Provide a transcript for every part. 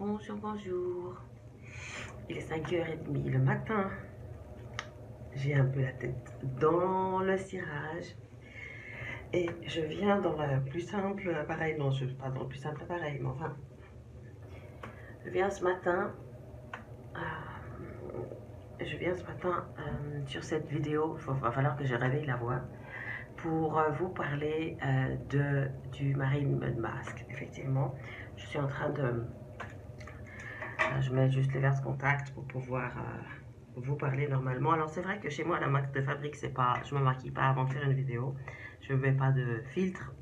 Bonjour, bonjour. Il est 5h30 le matin. J'ai un peu la tête dans le cirage. Et je viens dans le plus simple appareil. Non, je ne suis pas dans le plus simple appareil, mais enfin. Je viens ce matin. Sur cette vidéo. Il va falloir que je réveille la voix. Pour vous parler du Marine Mud Mask. Effectivement, je suis en train de... je mets juste les verres contact pour pouvoir vous parler normalement. Alors c'est vrai que chez moi, la marque de fabrique, c'est pas... Je me maquille pas avant de faire une vidéo. Je ne mets pas de filtre,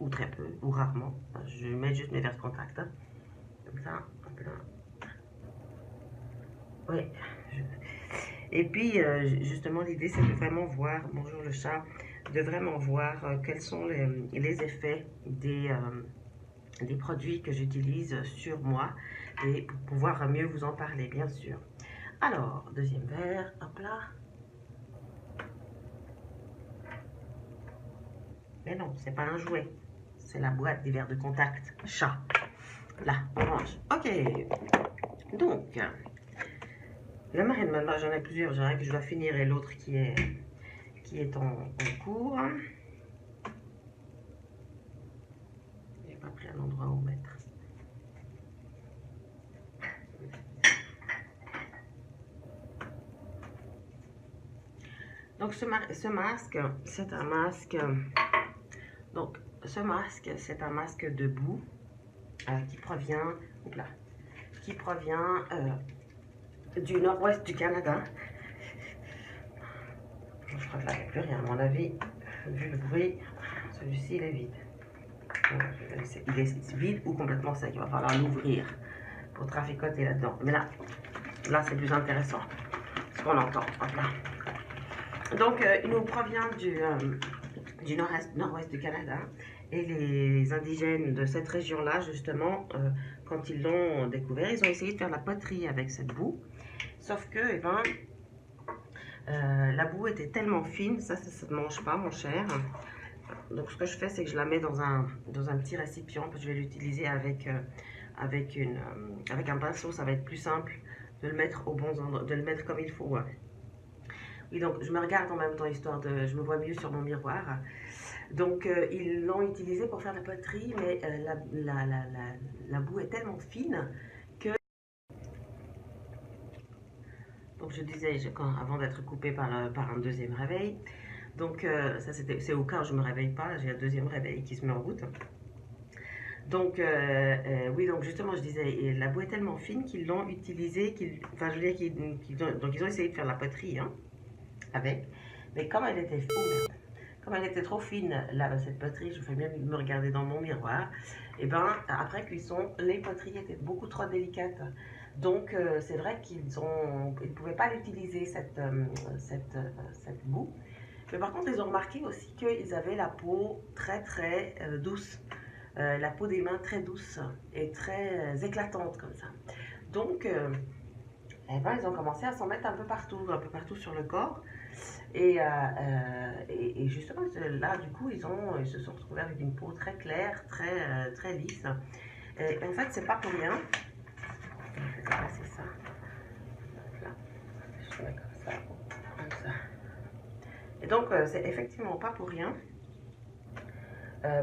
ou très peu, ou rarement. Je mets juste mes verres contact. Hein. Comme ça, hop là. Oui. Et puis, justement, l'idée, c'est de vraiment voir... Bonjour le chat. De vraiment voir quels sont les effets des produits que j'utilise sur moi et pour pouvoir mieux vous en parler, bien sûr. Alors, deuxième verre, hop là. Mais non, c'est pas un jouet. C'est la boîte des verres de contact chat. Là, orange. Ok. Donc, la marine, maintenant j'en ai plusieurs. J'en ai un que je dois finir et l'autre qui est en cours. J'ai pas pris un endroit où mettre. Donc ce masque, c'est un masque. Donc ce masque, c'est un masque de boue qui provient du nord-ouest du Canada. Je crois que là il n'y a plus rien à mon avis. Vu le bruit, celui-ci il est vide. Il est vide ou complètement sec. Il va falloir l'ouvrir pour traficoter là-dedans. Mais là c'est plus intéressant. Ce qu'on entend. Hop là. Donc, il nous provient du nord-ouest du Canada. Et les indigènes de cette région-là, justement, quand ils l'ont découvert, ils ont essayé de faire la poterie avec cette boue. Sauf que, eh ben, la boue était tellement fine, ça ne mange pas, mon cher. Donc, ce que je fais, c'est que je la mets dans un petit récipient. Je vais l'utiliser avec un pinceau, ça va être plus simple de le mettre au bon endroit, de le mettre comme il faut. Oui, donc je me regarde en même temps, histoire de... Je me vois mieux sur mon miroir. Donc, ils l'ont utilisé pour faire la poterie, mais la boue est tellement fine que... Donc, je disais, avant d'être coupée par un deuxième réveil. Donc, ça c'est au cas où je ne me réveille pas, j'ai un deuxième réveil qui se met en route. Donc, oui, donc justement, je disais, la boue est tellement fine qu'ils l'ont utilisée, enfin, je veux dire, donc ils ont essayé de faire la poterie, hein, avec, mais comme elle était, comme elle était trop fine, là, cette poterie, je fais bien de me regarder dans mon miroir, et ben, après cuisson, les poteries étaient beaucoup trop délicates. Donc, c'est vrai qu'ils ne pouvaient pas l'utiliser, cette boue. Mais par contre, ils ont remarqué aussi qu'ils avaient la peau très, très douce. La peau des mains très douce et très éclatante comme ça. Donc, eh ben, ils ont commencé à s'en mettre un peu partout sur le corps. Et justement, là, du coup, ils se sont retrouvés avec une peau très claire, très lisse. Et en fait, c'est pas pour rien. Je vais passer ça. Là, je mets comme ça. Et donc, c'est effectivement pas pour rien.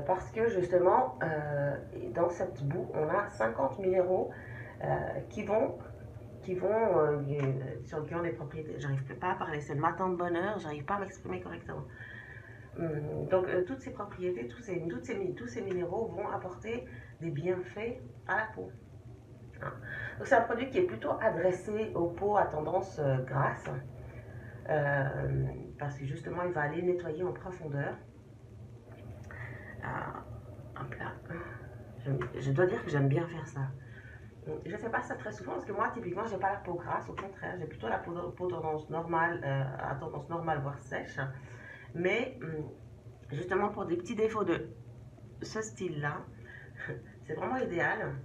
Parce que justement, dans cette boue, on a 50 minéraux qui ont des propriétés. J'arrive pas à parler, c'est le matin de bonheur, j'arrive pas à m'exprimer correctement. Donc, toutes ces propriétés, tous ces minéraux vont apporter des bienfaits à la peau. Hein. Donc, c'est un produit qui est plutôt adressé aux peaux à tendance grasse, parce que justement, il va aller nettoyer en profondeur. Hop là. Je dois dire que j'aime bien faire ça. Je ne fais pas ça très souvent parce que moi, typiquement, j'ai pas la peau grasse. Au contraire, j'ai plutôt la peau tendance normale, à tendance normale, voire sèche. Mais justement, pour des petits défauts de ce style-là, c'est vraiment idéal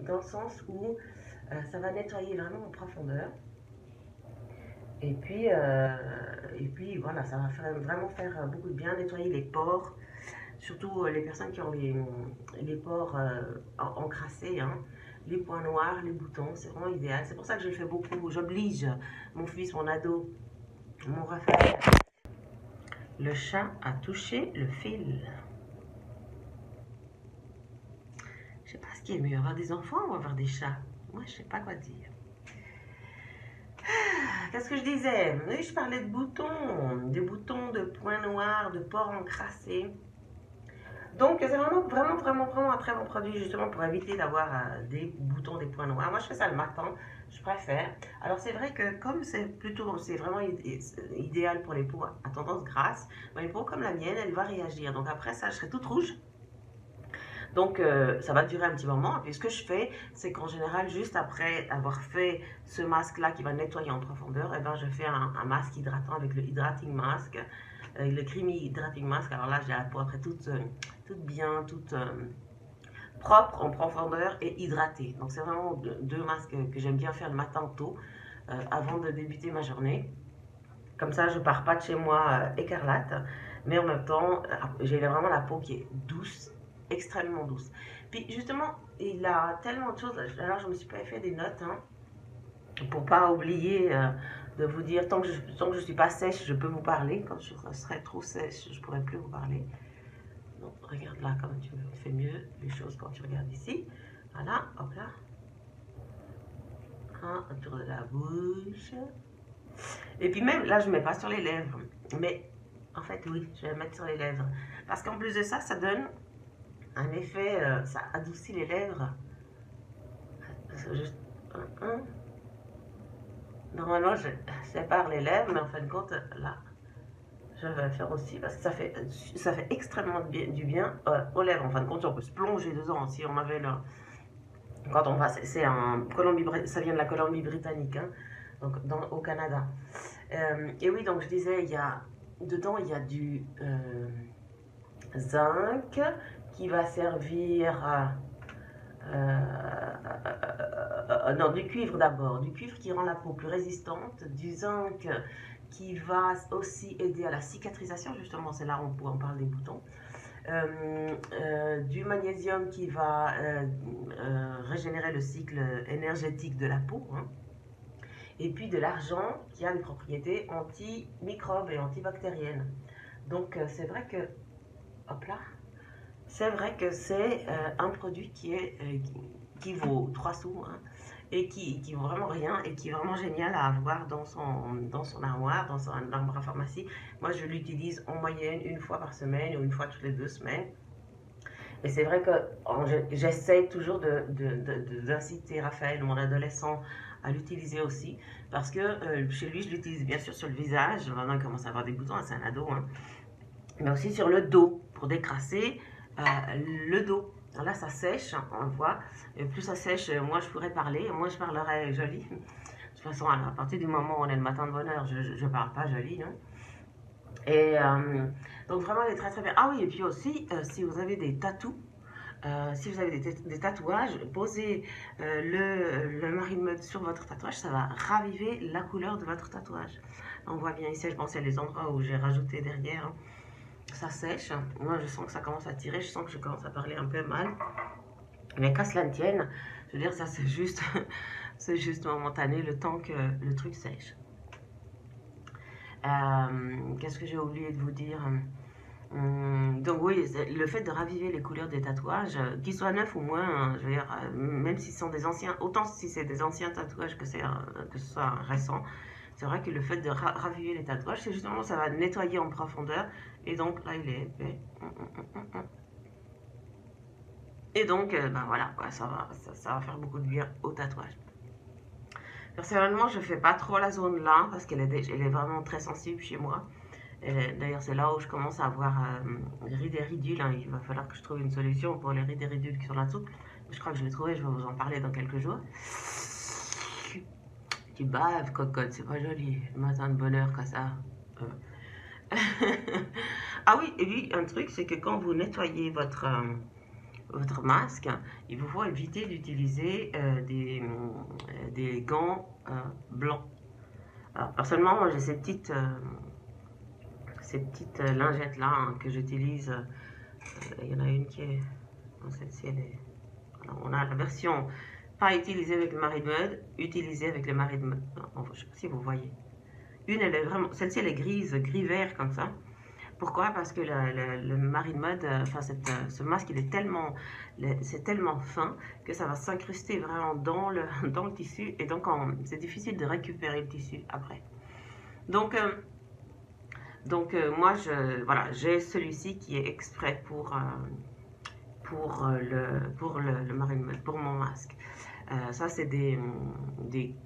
dans le sens où ça va nettoyer vraiment en profondeur. Et puis voilà, ça va vraiment faire beaucoup de bien, nettoyer les pores. Surtout les personnes qui ont les pores encrassés, hein. les points noirs, les boutons, c'est vraiment idéal. C'est pour ça que je le fais beaucoup. J'oblige mon fils, mon ado, mon Raphaël. Le chat a touché le fil. Je sais pas ce qui est mieux, avoir des enfants ou avoir des chats. Moi, je sais pas quoi dire. Qu'est-ce que je disais? Oui, je parlais de boutons, de points noirs, de pores encrassés. Donc, c'est vraiment un très bon produit, justement, pour éviter d'avoir des boutons, des points noirs. Moi, je fais ça le matin, je préfère. Alors, c'est vrai que comme c'est vraiment idéal pour les peaux à tendance grasse, les peaux comme la mienne, elle va réagir. Donc, après ça, je serai toute rouge. Donc, ça va durer un petit moment. Et ce que je fais, c'est qu'en général, juste après avoir fait ce masque-là qui va nettoyer en profondeur, et ben, je fais un masque hydratant avec le Hydrating Mask, le Creamy Hydrating Mask. Alors là, j'ai la peau après toute bien, toute propre en profondeur et hydratée. Donc, c'est vraiment deux masques que j'aime bien faire le matin tôt, avant de débuter ma journée. Comme ça, je pars pas de chez moi écarlate, mais en même temps, j'ai vraiment la peau qui est douce, extrêmement douce. Puis justement, il a tellement de choses. Alors, je me suis pas fait des notes, hein, pour pas oublier de vous dire, tant que je suis pas sèche, je peux vous parler. Quand je serai trop sèche, je pourrai plus vous parler. Donc, regarde là, comme tu fais mieux les choses quand tu regardes ici. Voilà, hop là. Autour de la bouche. Et puis même, là, je ne mets pas sur les lèvres. Mais, en fait, oui, je vais le mettre sur les lèvres. Parce qu'en plus de ça, ça donne un effet, ça adoucit les lèvres. Juste, Normalement, je sépare les lèvres, mais en fin de compte, là, je vais le faire aussi parce que ça fait extrêmement du bien aux lèvres. En fin de compte, on peut se plonger dedans si on avait le... Quand on va, c'est ça vient de la Colombie-Britannique, hein, donc au Canada. Et oui, donc je disais, dedans il y a du zinc qui va servir non, du cuivre d'abord, du cuivre qui rend la peau plus résistante, du zinc qui va aussi aider à la cicatrisation, justement, c'est là où on parle des boutons. Du magnésium qui va régénérer le cycle énergétique de la peau, hein. Et puis de l'argent qui a des propriétés antimicrobes et antibactériennes. Donc c'est vrai que, hop là, c'est vrai que c'est un produit qui vaut 3 sous, hein, et qui vaut vraiment rien et qui est vraiment génial à avoir dans son armoire, dans son armoire à pharmacie. Moi, je l'utilise en moyenne une fois par semaine ou une fois toutes les 2 semaines. Et c'est vrai que j'essaie toujours d'inciter Raphaël, mon adolescent, à l'utiliser aussi. Parce que chez lui, je l'utilise bien sûr sur le visage. Maintenant, il commence à avoir des boutons, c'est un ado, hein. Mais aussi sur le dos, pour décrasser le dos. Alors là, ça sèche, on le voit. Et plus ça sèche, moins je pourrais parler, moins je parlerai joli. De toute façon, à partir du moment où on est le matin de bonne heure, je ne parle pas joli, hein. Et donc vraiment, elle est très très bien. Ah oui, et puis aussi, si vous avez des tatous, si vous avez des tatouages, posez le Marimud sur votre tatouage, ça va raviver la couleur de votre tatouage. On voit bien ici, je pense, il y a les endroits où j'ai rajouté derrière, hein. Ça sèche. Moi, je sens que ça commence à tirer, je sens que je commence à parler un peu mal. Mais qu'à cela ne tienne, je veux dire, ça c'est juste, c'est juste momentané le temps que le truc sèche. Qu'est-ce que j'ai oublié de vous dire? Donc oui, le fait de raviver les couleurs des tatouages, qu'ils soient neufs ou moins, hein, je veux dire, même si ce sont des anciens, autant si c'est des anciens tatouages que ce soit récent, c'est vrai que le fait de raviver les tatouages, c'est justement, ça va nettoyer en profondeur, et donc là il est épais. Et donc, ben voilà, quoi, ça va faire beaucoup de bien au tatouage. Personnellement, je fais pas trop la zone là, parce qu'elle est vraiment très sensible chez moi. D'ailleurs, c'est là où je commence à avoir des rides et ridules, hein. Il va falloir que je trouve une solution pour les rides et ridules qui sont là-dessous. Je crois que je l'ai trouvé, je vais vous en parler dans quelques jours. Tu baves, cocotte, c'est pas joli. Le matin de bonne heure, comme ça. Ah oui, et puis un truc, c'est que quand vous nettoyez votre masque, il vous faut éviter d'utiliser des gants blancs. Alors, personnellement, moi j'ai ces petites lingettes là, hein, que j'utilise. Il y en a une qui est... Celle-ci, elle est... Alors, on a la version Pas utilisé avec le Mari de Mode, utilisé avec le Mari de Mode. Non, je ne sais pas si vous voyez. Une, elle est vraiment, celle-ci, elle est grise, gris-vert comme ça. Pourquoi? Parce que le Mari de Mode, enfin ce masque, il est tellement, c'est tellement fin que ça va s'incruster vraiment dans dans le tissu et donc c'est difficile de récupérer le tissu après. Donc, moi, voilà, j'ai celui-ci qui est exprès pour le Mari de Mode, pour mon masque. Ça, c'est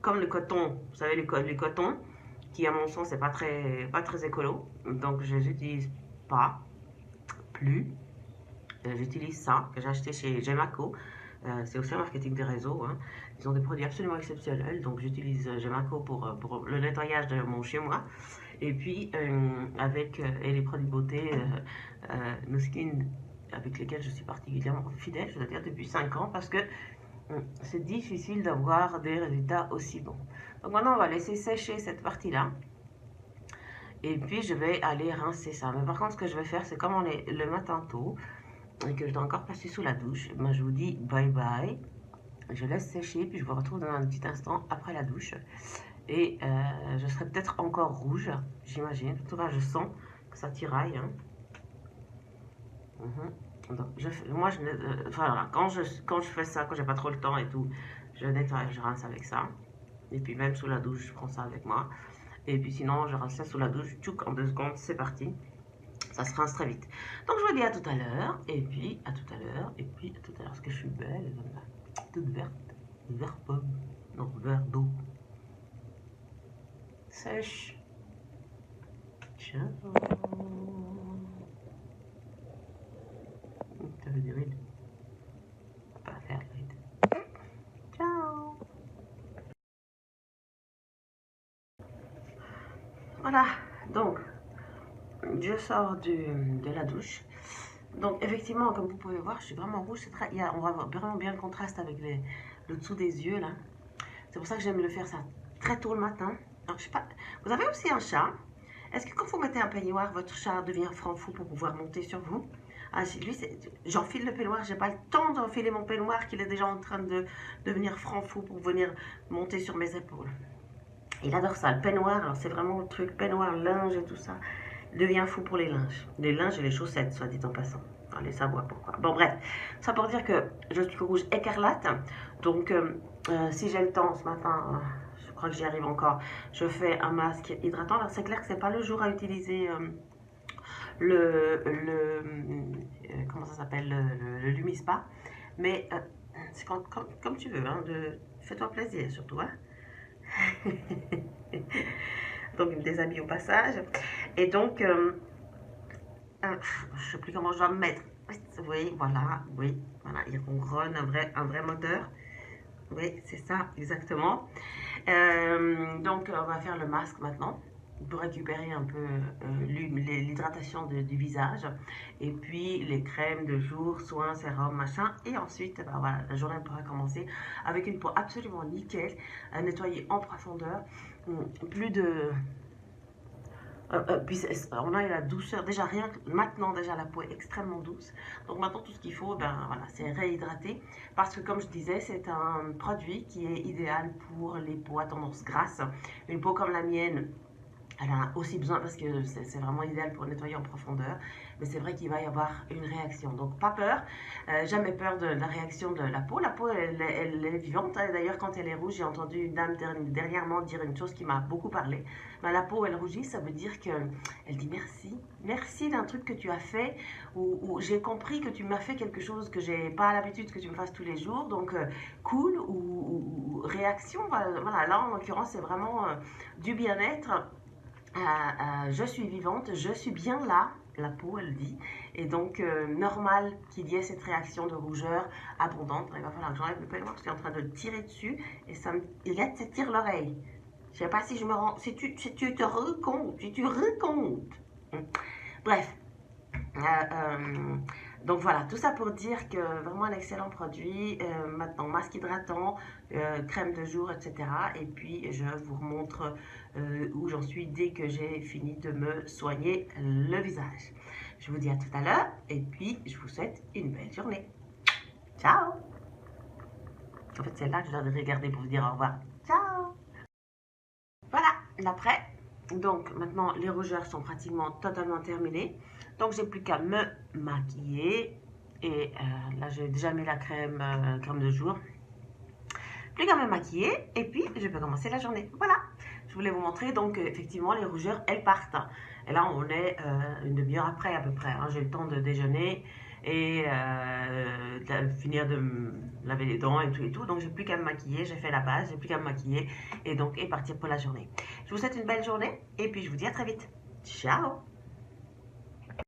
comme le coton, vous savez, les cotons, qui à mon sens, c'est pas très écolo. Donc, je les utilise pas plus. J'utilise ça, que j'ai acheté chez Gemaco. C'est aussi un marketing des réseaux. Hein. Ils ont des produits absolument exceptionnels. Donc, j'utilise Gemaco pour le nettoyage de mon chez moi. Et puis, et les produits beauté, No Skin, avec lesquels je suis particulièrement fidèle, je dois dire, depuis 5 ans, parce que c'est difficile d'avoir des résultats aussi bons. Donc maintenant, on va laisser sécher cette partie-là. Et puis, je vais aller rincer ça. Mais par contre, ce que je vais faire, c'est comme on est le matin tôt, et que je dois encore passer sous la douche, ben, je vous dis bye bye. Je laisse sécher, puis je vous retrouve dans un petit instant après la douche. Et je serai peut-être encore rouge, j'imagine. En tout cas, je sens que ça tiraille. Hein. Donc, enfin, voilà, quand je fais ça, quand j'ai pas trop le temps et tout, je nettoie, je rince avec ça. Et puis même sous la douche, je prends ça avec moi. Et puis sinon, je rince ça sous la douche, tchouk, en 2 secondes, c'est parti. Ça se rince très vite. Donc je vous dis à tout à l'heure, et puis à tout à l'heure, et puis à tout à l'heure. Parce que je suis belle, comme ça. Toute verte, vert pomme, non, vert d'eau. Sèche. Ciao. Ça veut dire ride. Pas faire le ride. Ciao. Voilà, donc je sors de la douche. Donc effectivement, comme vous pouvez voir, je suis vraiment rouge. On voit vraiment bien le contraste avec le dessous des yeux là. C'est pour ça que j'aime le faire ça très tôt le matin. Alors, je sais pas, vous avez aussi un chat. Est-ce que quand vous mettez un peignoir, votre chat devient franc fou pour pouvoir monter sur vous? Ah, lui, j'enfile le peignoir, j'ai pas le temps d'enfiler mon peignoir qu'il est déjà en train de devenir franc fou pour venir monter sur mes épaules. Il adore ça, le peignoir, alors c'est vraiment le truc, peignoir, linge et tout ça. Il devient fou pour les linges. Les linges et les chaussettes, soit dit en passant. Allez savoir pourquoi. Bon, bref, ça pour dire que je suis rouge écarlate. Donc, si j'ai le temps ce matin, je crois que j'y arrive encore, je fais un masque hydratant. Alors, c'est clair que c'est pas le jour à utiliser comment ça s'appelle, le Lumispa. Mais c'est comme tu veux, hein, fais-toi plaisir surtout. Hein. Donc, il me déshabille au passage. Et donc, je ne sais plus comment je dois me mettre. Oui, voilà, oui, voilà, il ronronne, un vrai moteur. Oui, c'est ça, exactement. Donc, on va faire le masque maintenant pour récupérer un peu l'hydratation du visage. Et puis, les crèmes de jour, soins, sérum, machin. Et ensuite, ben voilà, la journée pourra commencer avec une peau absolument nickel, nettoyée en profondeur. Plus de... puis on a la douceur, déjà rien que maintenant déjà la peau est extrêmement douce. Donc maintenant tout ce qu'il faut, ben voilà, c'est réhydrater. Parce que comme je disais, c'est un produit qui est idéal pour les peaux à tendance grasse. Une peau comme la mienne, elle a aussi besoin, parce que c'est vraiment idéal pour nettoyer en profondeur, mais c'est vrai qu'il va y avoir une réaction. Donc pas peur, jamais peur de la réaction de la peau. La peau, elle est vivante. D'ailleurs, quand elle est rouge, j'ai entendu une dame dernièrement dire une chose qui m'a beaucoup parlé. Ben, la peau, elle rougit, ça veut dire qu'elle dit merci. Merci d'un truc que tu as fait, ou j'ai compris que tu m'as fait quelque chose que j'ai pas l'habitude que tu me fasses tous les jours. Donc cool, ou réaction. Voilà, là en l'occurrence, c'est vraiment du bien-être. Je suis vivante, je suis bien là, la peau elle dit, et donc normal qu'il y ait cette réaction de rougeur abondante. Il va falloir que j'enlève le peignoir parce que je suis en train de tirer dessus et ça tire l'oreille. Je sais pas si je me rends, si tu te rends compte, si tu rends compte. Bref, donc voilà, tout ça pour dire que vraiment un excellent produit. Maintenant, masque hydratant, crème de jour, etc. Et puis, je vous remontre où j'en suis dès que j'ai fini de me soigner le visage. Je vous dis à tout à l'heure et puis je vous souhaite une belle journée. Ciao! En fait, c'est là que je dois regarder pour vous dire au revoir. Ciao! Voilà, l'après. Donc, maintenant, les rougeurs sont pratiquement totalement terminées. Donc, j'ai plus qu'à me maquiller. Et là, j'ai déjà mis la crème de jour. Plus qu'à me maquiller et puis je peux commencer la journée. Voilà, je voulais vous montrer donc effectivement les rougeurs elles partent. Et là on est une demi-heure après à peu près. Hein. J'ai le temps de déjeuner et de finir de me laver les dents et tout. Donc j'ai plus qu'à me maquiller, j'ai fait la base, j'ai plus qu'à me maquiller et donc et partir pour la journée. Je vous souhaite une belle journée et puis je vous dis à très vite. Ciao!